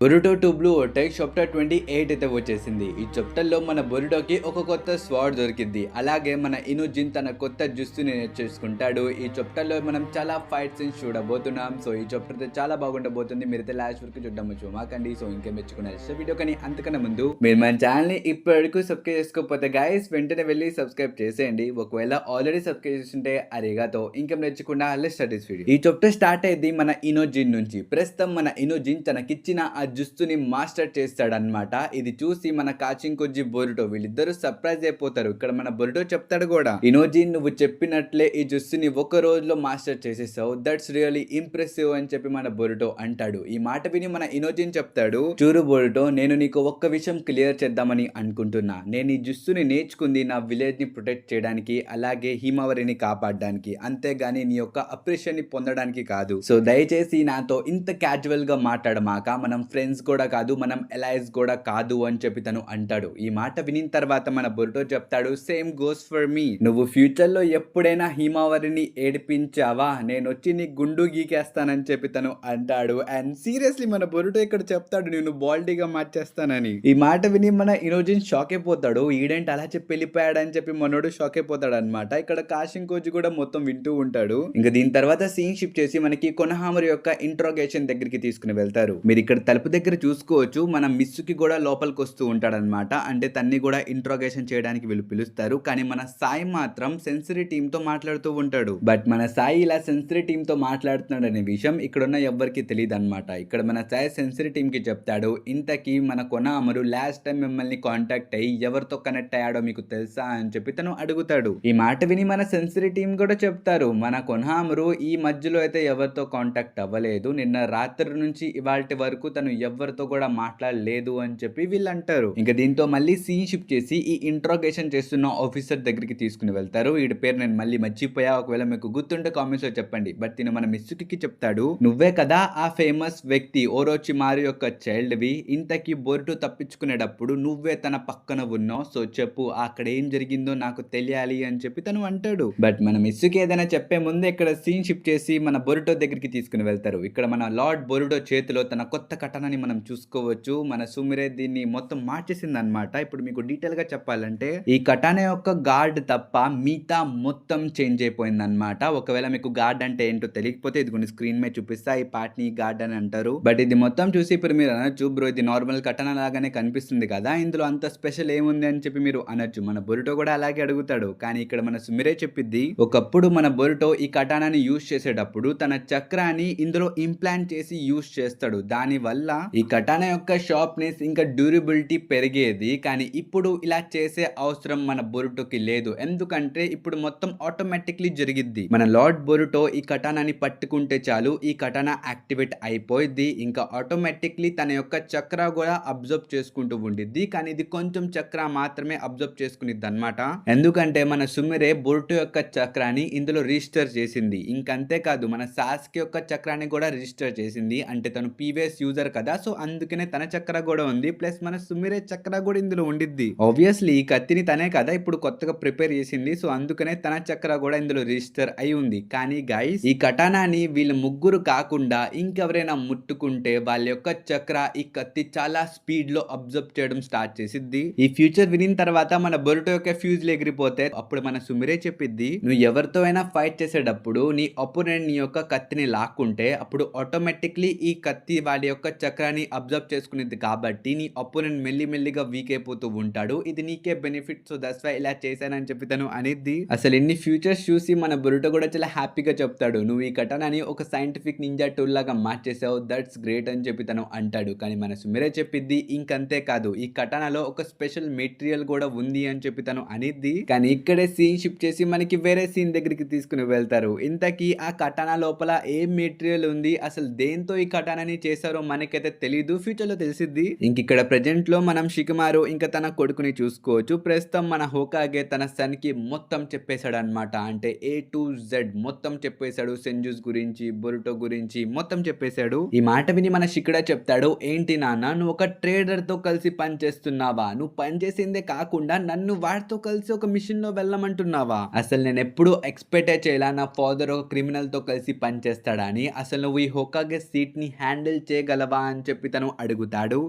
Boruto 2 blue ఓటెక్ chapter 28 అయితే వచ్చేసింది. ఈ చాప్టర్లో మన బొరుటోకి ఒక కొత్త స్వార్డ్ దొరికింది. అలాగే మన ఇనుజిన్ తన కొత్త జుస్తుని నేర్చేసుకుంటాడు. ఈ చాప్టర్లో మనం చాలా ఫైట్ సీన్స్ చూడబోతున్నాం. సో ఈ చాప్టర్ అయితే చాలా బాగుండబోతుంది. మీరైతే లాస్ట్ వరకు చూడడం మాకండి. సో ఇంకా మెచ్చుకున్నారు వీడియో, కానీ అంతకన్నా ముందు మీరు మన ఛానల్ని ఇప్పటివరకు సబ్స్క్రైబ్ చేసుకోకపోతే గైస్ వెంటనే వెళ్ళి సబ్స్క్రైబ్ చేసేయండి. ఒకవేళ ఆల్రెడీ సబ్స్క్రైబ్ చేస్తుంటే అరేగాతో ఇంకా మెచ్చకుండా లెట్స్ స్టార్ట్ దిస్ వీడియో. ఈ చాప్టర్ స్టార్ట్ అయ్యింది మన ఇనుజిన్ నుంచి. ప్రస్తుతం మన ఇనుజిన్ తనకిచ్చిన ఆ జుస్తుని మాస్టర్ చేస్తాడనమాట. ఇది చూసి మన కాచింకొజ్జి బొరుటో వీళ్ళిద్దరూ సర్ప్రైజ్ అయిపోతారు. ఇక్కడ మన బొరుటో చెప్తాడు కూడా, ఇనోజిన్ నువ్వు చెప్పినట్లే ఈ జుస్తుని ఒక రోజులో మాస్టర్ చేసేసావు, దట్స్ రియల్లీ ఇంప్రెసివ్ అని చెప్పి మన బొరుటో అంటాడు. ఈ మాట విని మన ఇనోజిన్ చెప్తాడు, చూరు బొరుటో, నేను నీకు ఒక్క విషయం క్లియర్ చేద్దామని అనుకుంటున్నా. నేను ఈ జుస్తుని నేర్చుకుంది నా విలేజ్ ని ప్రొటెక్ట్ చేయడానికి, అలాగే హిమవరిని కాపాడడానికి, అంతేగాని నీ యొక్క అప్రిషియేషన్ ని పొందడానికి కాదు. సో దయచేసి నాతో ఇంత క్యాజువల్ గా మాట్లాడమాక. మనం ఫ్రెండ్స్ కూడా కాదు, మనం ఎలైజ్ కూడా కాదు అని చెప్పి తను అంటాడు. ఈ మాట వినిన తర్వాత మన బొరుటో చెప్తాడు, సేమ్ గోస్ ఫర్ మీ. నువ్వు ఫ్యూచర్ లో ఎప్పుడైనా హిమావరిని ఏడిపించావా, నేను వచ్చి నీ గుండు గీకేస్తానని చెప్పి తను అంటాడు. అండ్ సీరియస్లీ మన బొరుటో ఇక్కడ చెప్తాడు, నేను బాల్డీగా మార్చేస్తానని. ఈ మాట విని మన ఇనోజిన్ షాక్ అయిపోతాడు. ఈడేంటి అలా చెప్పి వెళ్ళిపోయాడని చెప్పి మనోడు షాక్ అయిపోతాడు అనమాట. ఇక్కడ కాషింకోజి కూడా మొత్తం వింటూ ఉంటాడు. ఇంకా దీని తర్వాత సీన్ షిఫ్ట్ చేసి మనకి కొనహామరు యొక్క ఇంట్రోగేషన్ దగ్గరికి తీసుకుని వెళ్తారు. మీరు ఇక్కడ తలుపు దగ్గర చూసుకోవచ్చు, మన మిస్సుకి కూడా లోపలికి వస్తూ ఉంటాడనమాట. అంటే తన్ని కూడా ఇంట్రోగేషన్ చేయడానికి వీళ్ళు పిలుస్తారు. కానీ మన సాయి మాత్రం సెన్సరీ టీమ్ తో మాట్లాడుతూ ఉంటాడు. బట్ మన సాయి ఇలా సెన్సరీ టీమ్ తో మాట్లాడుతున్నాడు అనే విషయం ఇక్కడున్న ఎవ్వరికి తెలియదు అనమాట. ఇక్కడ మన సాయి సెన్సరీ టీమ్ కి చెప్తాడు, ఇంతకీ మన కొనహామరు లాస్ట్ టైం మిమ్మల్ని కాంటాక్ట్ అయ్యి ఎవరితో కనెక్ట్ అయ్యాడో మీకు తెలుసా అని చెప్పి తను అడుగుతాడు. ఈ మాట విని మన సెన్సరీ టీమ్ కూడా చెప్తారు, మన కొనహామరు ఈ మధ్యలో అయితే ఎవరితో కాంటాక్ట్ అవ్వలేదు, నిన్న రాత్రి నుంచి ఇవాల్టి వరకు తను ఎవరితో కూడా మాట్లాడలేదు అని చెప్పి వీళ్ళు అంటారు. ఇంకా దీంతో మళ్ళీ సీన్ షిఫ్ట్ చేసి ఈ ఇంట్రోగేషన్ చేస్తున్న ఆఫీసర్ దగ్గరికి తీసుకుని వెళ్తారు. వీడి పేరు నేను మళ్ళీ మర్చిపోయా, ఒకవేళ మీకు గుర్తుంటే కామెంట్స్ లో చెప్పండి. బట్ తిను మన మిస్సుకి చెప్తాడు, నువ్వే కదా ఆ ఫేమస్ వ్యక్తి ఓరోచిమారు యొక్క చైల్డ్ వి, ఇంతకీ బొరుటో తప్పించుకునేటప్పుడు నువ్వే తన పక్కన ఉన్నావు, సో చెప్పు అక్కడ ఏం జరిగిందో నాకు తెలియాలి అని చెప్పి తను అంటాడు. బట్ మన మిస్సుకి ఏదైనా చెప్పే ముందే ఇక్కడ సీన్ షిఫ్ట్ చేసి మన బొరుటో దగ్గరికి తీసుకుని వెళ్తారు. ఇక్కడ మన లార్డ్ బొరుటో చేతిలో తన కొత్త కటనని మనం చూసుకోవచ్చు. మన సుమిరే దీన్ని మొత్తం మార్చేసింది అనమాట. ఇప్పుడు మీకు డీటెయిల్ గా చెప్పాలంటే ఈ కటానా యొక్క గార్డ్ తప్ప మిగతా మొత్తం చేంజ్ అయిపోయింది అనమాట. ఒకవేళ మీకు గార్డ్ అంటే ఏంటో తెలియకపోతే ఇది కొన్ని స్క్రీన్ మీద చూపిస్తా, ఈ పార్ట్ ని గార్డ్ అని అంటారు. బట్ ఇది మొత్తం చూసి ఇప్పుడు మీరు అనొచ్చు, బ్రో ఇది నార్మల్ కటానా లాగానే కనిపిస్తుంది కదా, ఇందులో అంత స్పెషల్ ఏముంది అని చెప్పి మీరు అనొచ్చు. మన బొరుటో కూడా అలాగే అడుగుతాడు. కానీ ఇక్కడ మన సుమిరే చెప్పిద్ది, ఒకప్పుడు మన బొరుటో ఈ కటానాని యూజ్ చేసేటప్పుడు తన చక్రాన్ని ఇందులో ఇంప్లాంట్ చేసి యూజ్ చేస్తాడు. దాని వల్ల ఈ కటానా యొక్క షార్ప్నెస్ ఇంకా డ్యూరబిలిటీ పెరిగేది. కానీ ఇప్పుడు ఇలా చేసే అవసరం మన బొరుటోకి లేదు, ఎందుకంటే ఇప్పుడు మొత్తం ఆటోమేటిక్లీ జరిగిద్ది. మన లార్డ్ బొరుటో ఈ కటానాని పట్టుకుంటే చాలు, ఈ కటానా యాక్టివేట్ అయిపోయింది. ఇంకా ఆటోమేటిక్లీ తన యొక్క చక్ర కూడా అబ్జర్వ్ చేసుకుంటూ ఉండిద్ది. కానీ ఇది కొంచెం చక్ర మాత్రమే అబ్జర్వ్ చేసుకునిద్ది అనమాట. ఎందుకంటే మన సుమిరే బొరుటో యొక్క చక్రాన్ని ఇందులో రిజిస్టర్ చేసింది. ఇంకంతే కాదు, మన సాస్కి యొక్క చక్రాన్ని కూడా రిజిస్టర్ చేసింది. అంటే తను పీవీఎస్ యూజర్ కదా, సో అందుకనే తన చక్ర కూడా ఉంది. ప్లస్ మన సుమిరే చక్ర కూడా ఇందులో ఉండిద్ది. ఆబ్వియస్లీ ఈ కత్తిని తనే కదా ఇప్పుడు కొత్తగా ప్రిపేర్ చేసింది, సో అందుకనే తన చక్ర కూడా ఇందులో రిజిస్టర్ అయి ఉంది. కానీ గైస్, ఈ కటానాని వీళ్ళ ముగ్గురు కాకుండా ఇంకెవరైనా ముట్టుకుంటే వాళ్ళ యొక్క చక్ర ఈ కత్తి చాలా స్పీడ్ లో అబ్జర్వ్ చేయడం స్టార్ట్ చేసిద్ది. ఈ ఫ్యూచర్ వినిన తర్వాత మన బొరుటో యొక్క ఫ్యూజ్లు ఎగిరిపోతే అప్పుడు మన సుమిరే చెప్పిద్ది, నువ్వు ఎవరితో అయినా ఫైట్ చేసేటప్పుడు నీ అపోనెంట్ నీ యొక్క కత్తిని లాక్కుంటే అప్పుడు ఆటోమేటిక్లీ ఈ కత్తి వాడి యొక్క చక్రాన్ని అబ్జర్వ్ చేసుకునేది. కాబట్టి నీ అపోనెంట్ మెల్లిమెల్లిగా వీక్ అయిపోతూ ఉంటాడు, ఇది నీకే బెనిఫిట్, సో దట్స్ వై ఇలా చేశానని చెప్పి తను అనేది. అసలు ఎన్ని ఫ్యూచర్స్ చూసి మన బొరుటో కూడా చాలా హ్యాపీగా చెప్తాడు, నువ్వు ఈ కటానాని ఒక సైంటిఫిక్ నింజా టూల్ లాగా మార్చేసావు, దట్స్ గ్రేట్ అని చెప్పి తను అంటాడు. కానీ మన సుమిరే చెప్పిద్ది, ఇంకంతే కాదు, ఈ కటానాలో ఒక స్పెషల్ మెటీరియల్ కూడా ఉంది అని చెప్పి తను అనిద్ది. కానీ ఇక్కడే సీన్ షిఫ్ట్ చేసి మనకి వేరే సీన్ దగ్గరికి తీసుకుని వెళ్తారు. ఇంతకీ ఆ కటానా లోపల ఏం మెటీరియల్ ఉంది, అసలు దేంతో ఈ కటానాని చేశారో మనకైతే తెలీదు, ఫ్యూచర్ లో తెలిసిద్ది. ఇంక ఇక్కడ ప్రెజెంట్ లో మనం షికమారు ఇంకా తన కొడుకుని చూసుకోవచ్చు. ప్రస్తుతం మన హోకాగే తన సన్ కి మొత్తం చెప్పేశాడు అనమాట. అంటే A to Z మొత్తం చెప్పేశాడు, సెంజూస్ గురించి, బొరుటో గురించి మొత్తం చెప్పేశాడు. ఈ మాట విని మన షికడా చెప్తాడు, ఏంటి నాన్న, నువ్వు ఒక ట్రేడర్ తో కలిసి పనిచేస్తున్నావా, నువ్వు పనిచేసిందే కాకుండా నన్ను వాడితో కలిసి ఒక మిషన్ లో వెళ్ళమంటున్నావా, అసలు నేను ఎప్పుడు ఎక్స్పెక్ట్ చేయాలా నా ఫాదర్ ఒక క్రిమినల్ తో కలిసి పనిచేస్తాడని, అసలు నువ్వు ఈ హోకాగే సీట్ ని హ్యాండిల్ చేయగలవా అని చెప్పి తను అడుగుతాడు.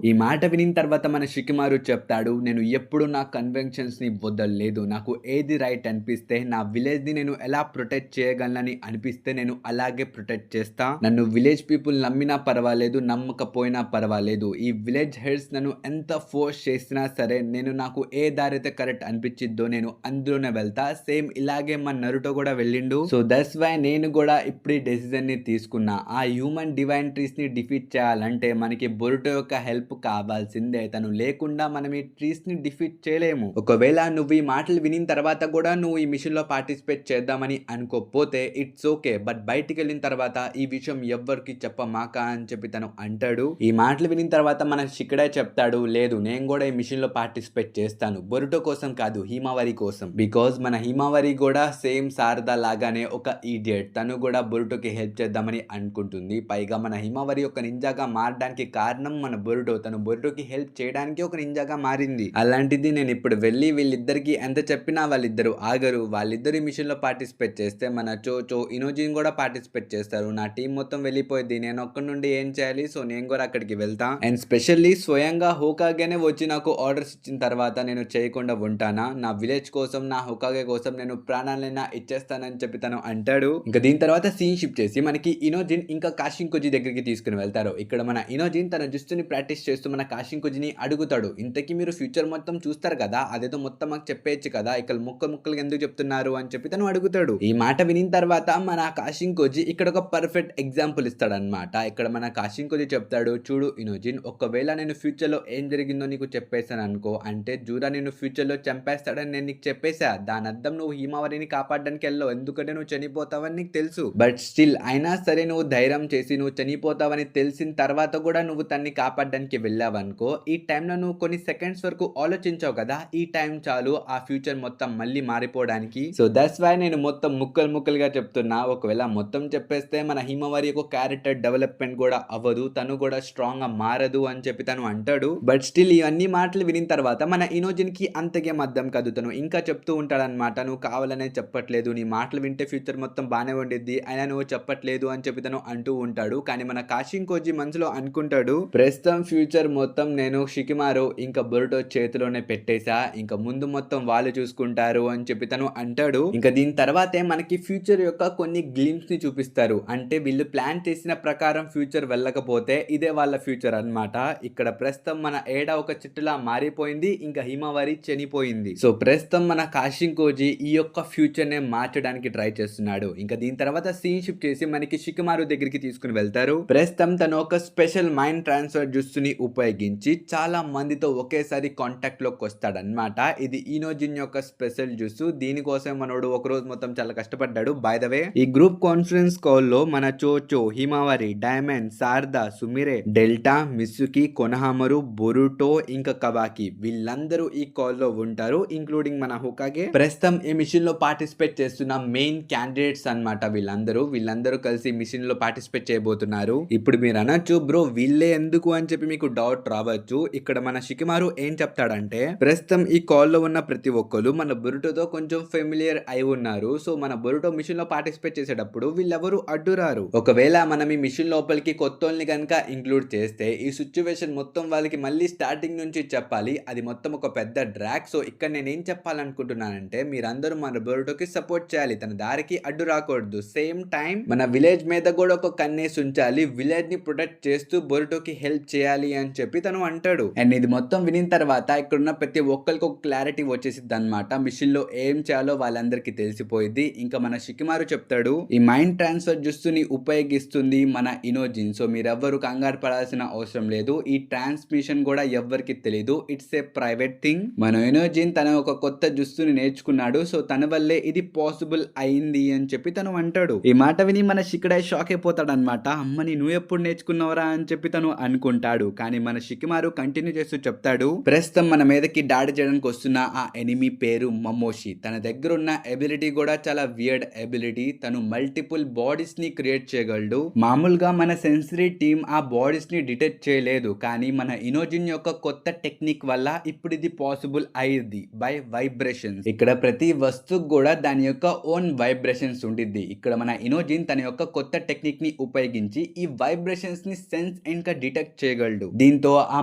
ఈ మాట వినిన తర్వాత మన షికిమారు చెప్తాడు, నేను ఎప్పుడు నా కన్వెన్షన్స్ ని వదలలేదు. నాకు ఏది రైట్ అనిపిస్తే, నా విలేజ్ ని నేను ఎలా ప్రొటెక్ట్ చేయగలనని అనిపిస్తే నేను అలాగే ప్రొటెక్ట్ చేస్తా. నన్ను విలేజ్ పీపుల్ నమ్మినా పర్వాలేదు, నమ్మకపోయినా పర్వాలేదు. ఈ విలేజ్ హెడ్స్ నన్ను ఎంత ఫోర్స్ చేసినా సరే నాకు ఏ దారి అయితే కరెక్ట్ అనిపించిద్దో నేను అందులోనే వెళ్తా. సేమ్ ఇలాగే మన నరుటో కూడా వెళ్ళిండు. సో దట్స్ వై నేను కూడా ఇప్పుడు ఈ డెసిజన్ ని తీసుకున్నా. ఆ హ్యూమన్ డివైన్ ట్రీస్ ని డిఫీట్ చేయాలంటే మనకి బొరుటో యొక్క హెల్ప్ కావాల్సిందే. తను లేకుండా మనం ఈ ట్రీస్ ని డిఫీట్ చేయలేము. ఒకవేళ నువ్వు ఈ మాటలు వినిన తర్వాత కూడా నువ్వు ఈ మిషన్ లో పార్టిసిపేట్ చేద్దామని అనుకోకపోతే ఇట్స్ ఓకే, బట్ బయటికి వెళ్ళిన తర్వాత ఈ విషయం ఎవ్వరికి చెప్పమాక అని చెప్పి తను అంటాడు. ఈ మాటలు వినిన తర్వాత మన షికడే చెప్తాడు, లేదు నేను కూడా ఈ మిషన్ లో పార్టిసిపేట్ చేస్తాను, బొరుటో కోసం కాదు, హిమావరి కోసం. బికాజ్ మన హిమావరి కూడా సేమ్ శారదా లాగానే ఒక ఈడియట్. తను కూడా బొరుటోకి హెల్ప్ చేద్దామని అనుకుంటుంది. పైగా మన హిమావరి ఒక నింజాగా మారడానికి కారణం మన బొరుటో. తను బొరుటోకి హెల్ప్ చేయడానికి ఒక నింజాగా మారింది. అలాంటిది నేను ఇప్పుడు వెళ్ళి వీళ్ళిద్దరికి ఎంత చెప్పినా వాళ్ళిద్దరు ఆగరు. వాళ్ళిద్దరు ఈ మిషన్ లో పార్టిసిపేట్ చేస్తే మన చోచో ఇనోజిన్ కూడా పార్టిసిపేట్ చేస్తారు. నా టీం మొత్తం వెళ్ళిపోయింది, నేను ఒక్కడి నుండి ఏం చేయాలి? సో నేను కూడా అక్కడికి వెళ్తా. అండ్ స్పెషల్లీ స్వయంగా హోకాగేనే వచ్చి నాకు ఆర్డర్స్ ఇచ్చిన తర్వాత నేను చేయకుండా ఉంటానా? నా విలేజ్ కోసం, నా హోకాగే కోసం నేను ప్రాణాలైనా ఇచ్చేస్తానని చెప్పి తను అంటాడు. ఇంకా దీని తర్వాత సీన్ షిఫ్ట్ చేసి మనకి ఇనోజిన్ ఇంకా కాషింకోజి దగ్గరికి తీసుకుని వెళ్తారు. ఇక్కడ మన ఇనోజిన్ తన జుస్తుని ప్రాక్టీస్ చేస్తూ మన కాషింకోజిని అడుగుతాడు, ఇంతకీ మీరు ఫ్యూచర్ మొత్తం చూస్తారు కదా, అదేదో మొత్తం మాకు చెప్పేయచ్చు కదా, ఇక్కడ ముక్కలు ఎందుకు చెప్తున్నారు అని చెప్పి తను అడుగుతాడు. ఈ మాట వినిన తర్వాత మన కాషింకోజి ఇక్కడ ఒక పర్ఫెక్ట్ ఎగ్జాంపుల్ ఇస్తాడనమాట. ఇక్కడ మన కాషింకోజి చెప్తాడు, చూడు ఇనోజిన్, ఒకవేళ నేను ఫ్యూచర్ లో ఏం జరిగిందో నీకు చెప్పేశాను అనుకో, అంటే జూరా నేను ఫ్యూచర్ లో చంపేస్తాడని నేను నీకు చెప్పేశా, దాని అర్థం నువ్వు హిమావరిని కాపాడడానికి వెళ్ళవు, ఎందుకంటే నువ్వు చనిపోతావని నీకు తెలుసు. బట్ స్టిల్ అయినా సరే నువ్వు ధైర్యం చేసి నువ్వు చనిపోతావని తెలిసిన తర్వాత కూడా నువ్వు తన్ని కాపాడడానికి వెళ్ళావనుకో, ఈ టైంలో నువ్వు కొన్ని సెకండ్స్ వరకు ఆలోచించావు కదా, ఈ టైం చాలు ఆ ఫ్యూచర్ మొత్తం మళ్ళీ మారిపోవడానికి. సో దట్స్ వై నేను మొత్తం ముక్కలుగా చెప్తున్నా. ఒకవేళ మొత్తం చెప్పేస్తే మన హిమవరి యొక్క క్యారెక్టర్ డెవలప్మెంట్ కూడా అవ్వదు, తను కూడా స్ట్రాంగ్ గా మారదు అని చెప్పి తను అంటాడు. బట్ స్టిల్ ఇవన్నీ మాటలు వినిన తర్వాత మన ఇనోజిన్ కి అంతకేం అర్థం కాదు. తను ఇంకా చెప్తూ ఉంటాడనమాట, నువ్వు కావాలనే చెప్పట్లేదు, నీ మాటలు వింటే ఫ్యూచర్ మొత్తం బాగానే ఉండిద్ది, అయినా నువ్వు చెప్పట్లేదు అని చెప్పి తను అంటూ ఉంటాడు. కానీ మన కాషింకోజి మనసులో అనుకుంటాడు, ప్రస్తుతం ఫ్యూచర్ మొత్తం నేను షికిమారు ఇంకా బొరుటో చేతిలోనే పెట్టేశా, ఇంకా ముందు మొత్తం వాళ్ళు చూసుకుంటారు అని చెప్పి తను అంటాడు. ఇంకా దీని తర్వాతే మనకి ఫ్యూచర్ యొక్క కొన్ని గ్లిమ్స్ ని చూపిస్తారు. అంటే వీళ్ళు ప్లాన్ చేసిన ప్రకారం ఫ్యూచర్ వెళ్ళకపోతే ఇదే వాళ్ళ ఫ్యూచర్ అన్నమాట. ఇక్కడ ప్రస్తుతం మన ఏడా ఒక చెట్టులా మారిపోయింది, ఇంకా హిమవరి చనిపోయింది. సో ప్రస్తుతం మన కాషింకోజి ఈ యొక్క ఫ్యూచర్ నే మార్చడానికి ట్రై చేస్తున్నాడు. ఇంకా దీని తర్వాత సీన్ షిఫ్ట్ చేసి మనకి షికిమారు దగ్గరికి తీసుకుని వెళ్తారు. ప్రస్తుతం తను ఒక స్పెషల్ మైండ్ ట్రాన్స్ఫర్ జ్యూస్ని ఉపయోగించి చాలా మందితో ఒకేసారి కాంటాక్ట్ లోకి వస్తాడనమాట. ఇది ఇనోజిన్ యొక్క స్పెషల్ జ్యూస్. దీనికోసం మనోడు ఒక రోజు మొత్తం చాలా కష్టపడ్డాడు. బై ద వే ఈ గ్రూప్ కాన్ఫరెన్స్ కాల్ లో మన చోచో, హిమావరి, డైమండ్, శారదా, సుమిరే, డెల్టా, మిసుకి, కొనహామరు, బొరుటో ఇంకా కవాకి వీళ్ళందరూ ఈ కాల్ లో ఉంటారు, ఇంక్లూడింగ్ మన హోకాగే. ప్రస్తుతం ఈ మిషన్ లో పార్టిసిపేట్ చేస్తున్న మెయిన్ క్యాండిడేట్స్ అన్నమాట. వీళ్ళందరూ కలిసి మిషన్ లో పార్టిసిపేట్ చేయబోతున్నారు. ఇప్పుడు మీరు అనొచ్చు, బ్రో వీళ్ళే ఎందుకు అని చెప్పి మీకు డౌట్ రావచ్చు. ఇక్కడ మన షికిమారు ఏం చెప్తాడంటే, ప్రస్తుతం ఈ కాల్ లో ఉన్న ప్రతి ఒక్కరు మన బొరుటోతో కొంచెం ఫెమిలియర్ అయి ఉన్నారు. సో మన బొరుటో మిషన్ లో పార్టిసిపేట్ చేసేటప్పుడు వీళ్ళెవరు అడ్డురారు. ఒకవేళ మనం ఈ మిషన్ లోపలికి కొత్తోల్ని కనుక ఇంక్లూడ్ చేస్తే ఈ సిచ్యువేషన్ మొత్తం వాళ్ళకి మళ్ళీ స్టార్టింగ్ నుంచి చెప్పాలి. అది మొత్తం ఒక పెద్ద డ్రాక్. సో ఇక్కడ నేను ఏం చెప్పాలనుకుంటున్నానంటే, మీరందరూ మన బొరుటోకి సపోర్ట్ చేయాలి, తన దారికి అడ్డు రాకూడదు. సేమ్ టైం మన విలేజ్ మీద కూడా ఒక కన్నేసి ఉంచాలి, విలేజ్ ని ప్రొటెక్ట్ చేస్తూ బొరుటోకి హెల్ప్ చేయాలి అని చెప్పి తను అంటాడు. అండ్ ఇది మొత్తం వినిన తర్వాత ఇక్కడున్న ప్రతి ఒక్కరికి ఒక క్లారిటీ వచ్చేసిద్ది అనమాట. మిషన్ లో ఏం చేయాలో వాళ్ళందరికీ తెలిసిపోయింది. ఇంకా మన షికిమారు చెప్తాడు, ఈ మైండ్ ట్రాన్స్ఫర్ జ్యూస్ని ఉపయోగిస్తుంది మన ఇనోజిన్. సో మీరెవ్వరు కంగారు పడాల్సిన అవసరం లేదు. ఈ ట్రాన్స్మిషన్ కూడా ఎవ్వరికి తెలియదు, ఇట్స్ ఏ ప్రైవేట్ థింగ్. మన ఇనోజిన్ తన ఒక కొత్త జ్యూస్ని నేర్చుకున్నాడు. సో తన వల్లే ఇది పాసిబుల్ అయింది అని చెప్పి తను అంటాడు. ఈ మాట విని మన షికడే షాక్ అయిపోతాడు అనమాట. అమ్మని నువ్వు ఎప్పుడు నేర్చుకున్నావరా అని చెప్పి తను అనుకుంటాడు. కానీ మన షికిమారు కంటిన్యూ చేస్తూ చెప్తాడు, ప్రస్తుతం మన మీదకి దాడి చేయడానికి వస్తున్న ఆ ఎనిమీ పేరు మమోషి. తన దగ్గర ఉన్న ఎబిలిటీ కూడా చాలా వియర్డ్ ఎబిలిటీ. తను మల్టిపుల్ బాడీస్ ని క్రియేట్ చేయగలడు. మామూలుగా మన సెన్సరీ టీమ్ ఆ బాడీస్ ని డిటెక్ట్ చేయలేదు, కానీ మన ఇనోజిన్ యొక్క కొత్త టెక్నిక్ వల్ల ఇప్పుడు ఇది పాసిబుల్ అయ్యింది బై వైబ్రేషన్స్. ఇక్కడ ప్రతి వస్తువుకు కూడా దాని యొక్క ఓన్ వైబ్రేషన్స్ ఉండిద్ది. ఇక్కడ మన ఇనోజిన్ తన యొక్క కొత్త టెక్నిక్ ని ఉపయోగించి ఈ వైబ్రేషన్స్ ని సెన్స్ వైబ్రేషన్స్ ఇంకా డిటెక్ట్ చేయగలడు. దీంతో ఆ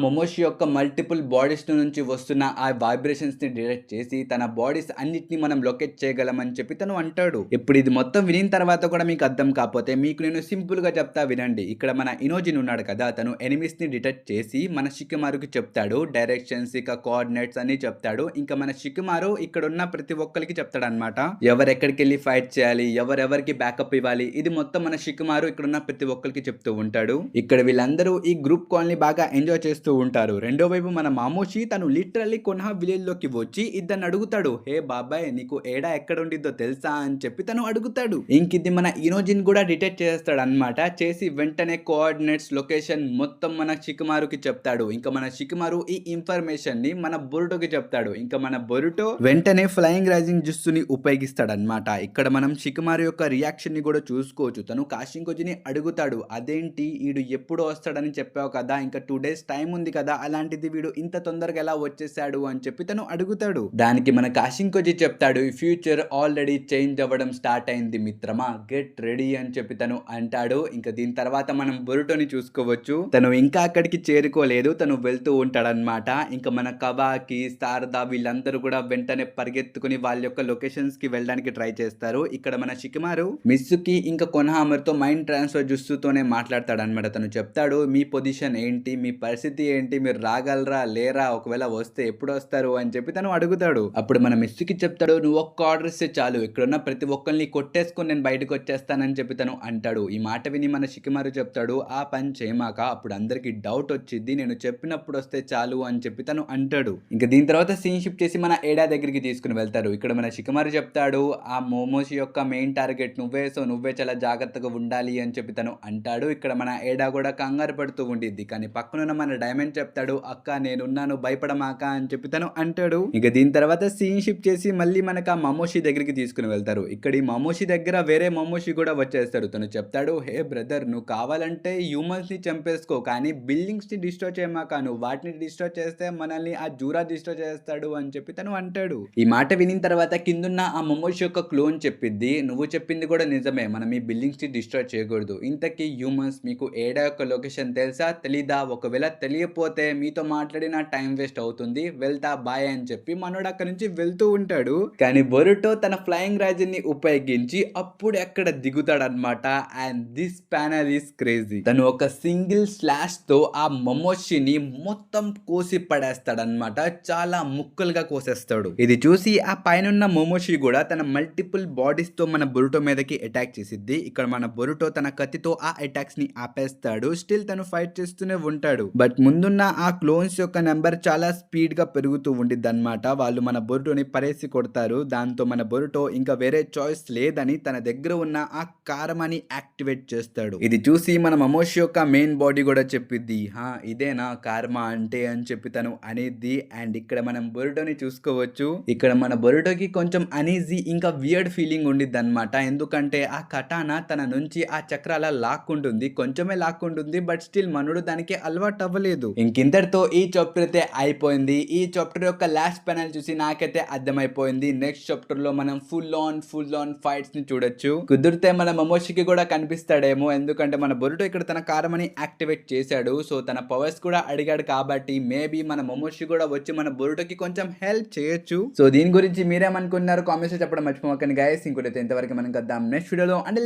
మొమోషి యొక్క మల్టిపుల్ బాడీస్ నుంచి వస్తున్న ఆ వైబ్రేషన్స్ ని డిటెక్ట్ చేసి తన బాడీస్ అన్నిటిని మనం లొకేట్ చేయగలమని చెప్పి తను అంటాడు. ఇప్పుడు ఇది మొత్తం వినిన తర్వాత కూడా మీకు అర్థం కాకపోతే మీకు నేను సింపుల్ గా చెప్తా వినండి. ఇక్కడ మన ఇనోజిన్ ఉన్నాడు కదా, తను ఎనిమీస్ ని డిటెక్ట్ చేసి మన షికమారుకి చెప్తాడు. డైరెక్షన్స్ ఇక కోఆర్డినేట్స్ అన్ని చెప్తాడు. ఇంకా మన షికమారు ఇక్కడ ఉన్న ప్రతి ఒక్కరికి చెప్తాడు అనమాట. ఎవరెక్కడికి వెళ్ళి ఫైట్ చేయాలి, ఎవరెవరికి బ్యాకప్ ఇవ్వాలి, ఇది మొత్తం మన షికమారు ఇక్కడ ఉన్న ప్రతి ఒక్కరికి చెప్తూ ఉంటాడు. ఇక్కడ వీళ్ళందరూ ఈ గ్రూప్ కాల్ ని బాగా ఎంజాయ్ చేస్తూ ఉంటారు. రెండో వైపు మన మామోషి తను లిటరల్లీ కొన్హా విలేజ్ లోకి వచ్చి ఇద్దరిని అడుగుతాడు. హే బాబాయ్, నీకు ఏడా ఎక్కడ ఉండిద్దో తెలుసా అని చెప్పి తను అడుగుతాడు. ఇంకిది మన ఇనోజిన్ కూడా డిటెక్ట్ చేస్తాడు అనమాట. చేసి వెంటనే కోఆర్డినేట్స్ లొకేషన్ మొత్తం మన షికమారుకి చెప్తాడు. ఇంకా మన షికమారు ఈ ఇన్ఫర్మేషన్ ని మన బొరుటోకి చెప్తాడు. ఇంకా మన బొరుటో వెంటనే ఫ్లయింగ్ రైజింగ్ జుస్సుని ఉపయోగిస్తాడు అనమాట. ఇక్కడ మనం షికమారు యొక్క రియాక్షన్ ని కూడా చూసుకోవచ్చు. తను కాషింకోజిని అడుగుతాడు, అదేంటి వీడు ఎప్పుడు వస్తాడని చెప్పావు కదా, ఇంకా 2 days టైం ఉంది కదా, అలాంటిది వీడు ఇంత తొందరగా ఎలా వచ్చేసాడు అని చెప్పి తను అడుగుతాడు. దానికి మన కాషింకోజి చెప్తాడు, ఈ ఫ్యూచర్ ఆల్రెడీ చేంజ్ అవ్వడం స్టార్ట్ అయింది మిత్రమా, గెట్ రెడీ అని చెప్పి తను అంటాడు. ఇంకా దీని తర్వాత మనం బొరుటోని చూసుకోవచ్చు. తను ఇంకా అక్కడికి చేరుకోలేదు, తను వెళ్తూ ఉంటాడనమాట. ఇంకా మన కవాకి, శారదా వీళ్ళందరూ కూడా వెంటనే పరిగెత్తుకుని వాళ్ళ యొక్క లొకేషన్స్ కి వెళ్ళడానికి ట్రై చేస్తారు. ఇక్కడ మన షికమారు మిస్సుకి ఇంకా కొనహామర్తో మైండ్ ట్రాన్స్ఫర్ జుస్సుతోనే మాట్లాడతాడు అనమాట. తను చెప్తాడు, మీ పొజిషన్ ఏంటి, మీ పరిస్థితి ఏంటి, మీరు రాగలరా లేరా, ఒకవేళ వస్తే ఎప్పుడు వస్తారు అని చెప్పి తను అడుగుతాడు. అప్పుడు మన మిస్సుకి చెప్తాడు, నువ్వు ఒక్క ఆర్డర్ ఇస్తే చాలు, ఇక్కడున్న ప్రతి ఒక్కరిని కొట్టేసుకొని నేను బయటకు వచ్చేస్తానని చెప్పి తను అంటాడు. ఈ మాట విని మన షికమారు చెప్తాడు, ఆ పని చేయమాక, అప్పుడు అందరికి డౌట్ వచ్చింది, నేను చెప్పినప్పుడు వస్తే చాలు అని చెప్పి తను అంటాడు. ఇంకా దీని తర్వాత సీన్ షిఫ్ట్ చేసి మన ఏడా దగ్గరికి తీసుకుని వెళ్తారు. ఇక్కడ మన షికమారు చెప్తాడు, ఆ మోమోషి యొక్క మెయిన్ టార్గెట్ నువ్వే, సో నువ్వే చాలా జాగ్రత్తగా ఉండాలి అని చెప్పి తను అంటాడు. ఇక్కడ మన ఏడా కూడా కంగారు పడుతూ ఉండిద్ది. కానీ పక్కనున్న మన డైమండ్ చెప్తాడు, అక్క నేనున్నాను భయపడమాక అని చెప్పి తను అంటాడు. ఇక దీని తర్వాత సీన్ షిఫ్ట్ చేసి మళ్ళీ మనకు ఆ మమోషి దగ్గరికి తీసుకుని వెళ్తారు. ఇక్కడ ఈ మమోషి దగ్గర వేరే మమోషి కూడా వచ్చేస్తాడు. తను చెప్తాడు, హే బ్రదర్, నువ్వు కావాలంటే హ్యూమన్స్ ని చంపేసుకో, కానీ బిల్డింగ్స్ ని డిస్ట్రాయ్ చేయమాక, నువ్వు వాటిని డిస్ట్రాయ్ చేస్తే మనల్ని ఆ జూరా డిస్ట్రాయ్ చేస్తాడు అని చెప్పి తను అంటాడు. ఈ మాట వినిన తర్వాత కిందున్న ఆ మమోషి యొక్క క్లోన్ చెప్పిద్ది, నువ్వు చెప్పింది కూడా నిజమే, మనం ఈ బిల్డింగ్స్ ని డిస్ట్రాయ్ చేయకూడదు. ఇంతకీ హ్యూమన్స్ మీకు ఏడా యొక్క లొకేషన్ తెలుసా తెలీదా, ఒకవేళ తెలియపోతే మీతో మాట్లాడిన టైం వేస్ట్ అవుతుంది, వెళ్తా బాయ్ అని చెప్పి మనోడు అక్కడి నుంచి వెళ్తూ ఉంటాడు. కానీ బొరుటో తన ఫ్లయింగ్ రాజన్ ని ఉపయోగించి అప్పుడు ఎక్కడ దిగుతాడనమాట. And this panel is crazy. తను ఒక సింగిల్ స్లాష్ తో ఆ మమోషిని మొత్తం కోసి పడేస్తాడనమాట. చాలా ముక్కలుగా కోసేస్తాడు. ఇది చూసి ఆ పైన మమోషి కూడా తన మల్టిపుల్ బాడీస్ తో మన బొరుటో మీదకి అటాక్ చేసిద్ది. ఇక్కడ మన బొరుటో తన కత్తితో ఆ అటాక్స్ ని ఆపేస్తాడు. స్టిల్ తను ఫైట్ చేస్తూనే ఉంటాడు. బట్ ముందున్న ఆ క్లోన్స్ యొక్క నెంబర్ చాలా స్పీడ్ గా పెరుగుతూ ఉండిద్ది అనమాట. వాళ్ళు మన బొరుటోని పరేసి కొడతారు. దాంతో మన బొరుటో ఇంకా వేరే చాయిస్ లేదని తన దగ్గర ఉన్న ఆ కారమాని యాక్టివేట్ చేస్తాడు. ఇది చూసి మన మమోషి యొక్క మెయిన్ బాడీ కూడా చెప్పిద్ది, హా ఇదేనా కార్మా అంటే అని చెప్పి తను అనేది. అండ్ ఇక్కడ మనం బొరుటోని చూసుకోవచ్చు. ఇక్కడ మన బొరుటోకి కొంచెం అనీజీ ఇంకా వియర్డ్ ఫీలింగ్ ఉండిద్ది అనమాట. ఎందుకంటే ఆ కటానా తన నుంచి ఆ చక్రాల లాక్కుంటుంది, కొంచెమే లాక్కుంటుంది, బట్ స్టిల్ మనుడు దానికి అలవాటు అవ్వలేదు. ఇంకింతటితో ఈ చాప్టర్ అయితే అయిపోయింది. ఈ చాప్టర్ యొక్క లాస్ట్ ప్యానల్ చూసి నాకైతే అర్థమైపోయింది. నెక్స్ట్ చాప్టర్ లో మనం ఫుల్ ఆన్ ఫైట్స్ ని చూడొచ్చు. కుదిరితే మన మమోషికి కూడా కనిపిస్తాడేమో, ఎందుకంటే మన బొరుటో ఇక్కడ తన కారమని యాక్టివేట్ చేశాడు. సో తన పవర్స్ కూడా అడిగాడు కాబట్టి మేబీ మన మమోషి కూడా వచ్చి మన బొరుటోకి కొంచెం హెల్ప్ చేయొచ్చు. సో దీని గురించి మీరేమనుకున్నారు కామెంట్స్ చెప్పడం మర్చిపోకండి గైస్. ఇంకోటి ఇంతవరకు మనం కద్దాం నెక్స్ట్ వీడియోలో. And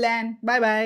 by by.